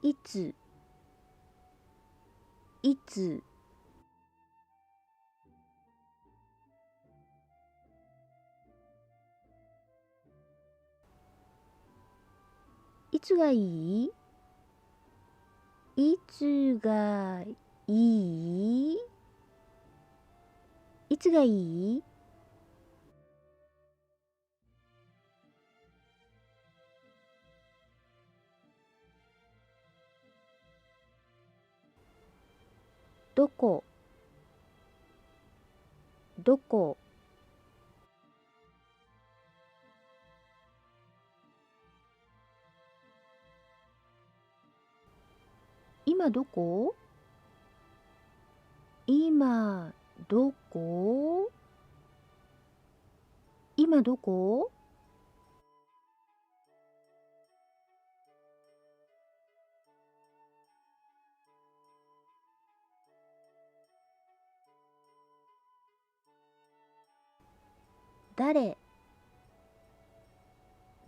いつ、いつ、いつがいい？いつがいい？いつがいい？どこ、どこ、今どこ？今どこ？今どこ？誰、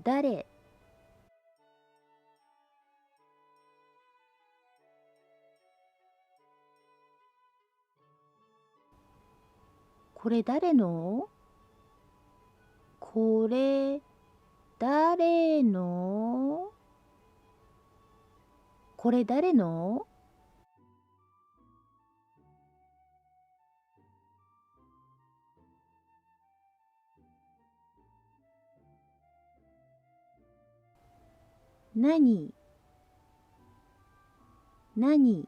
誰、これ誰の？これ誰の？これ誰の？何、何、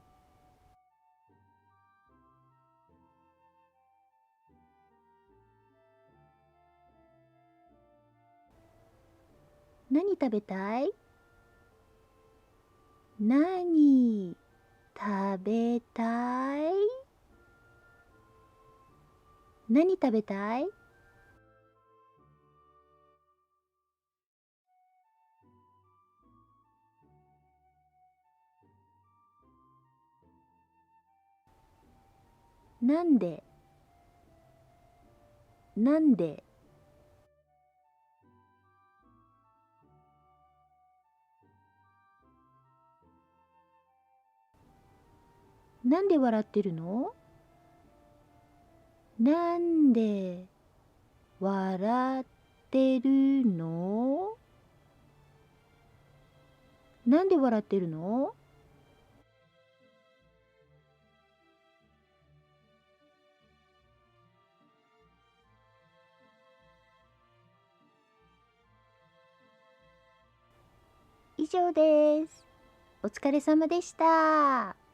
何食べたい？何食べたい？何食べたい？なんで、なんで、なんで笑ってるの？なんで笑ってるの？なんで笑ってるの？以上です。お疲れ様でした。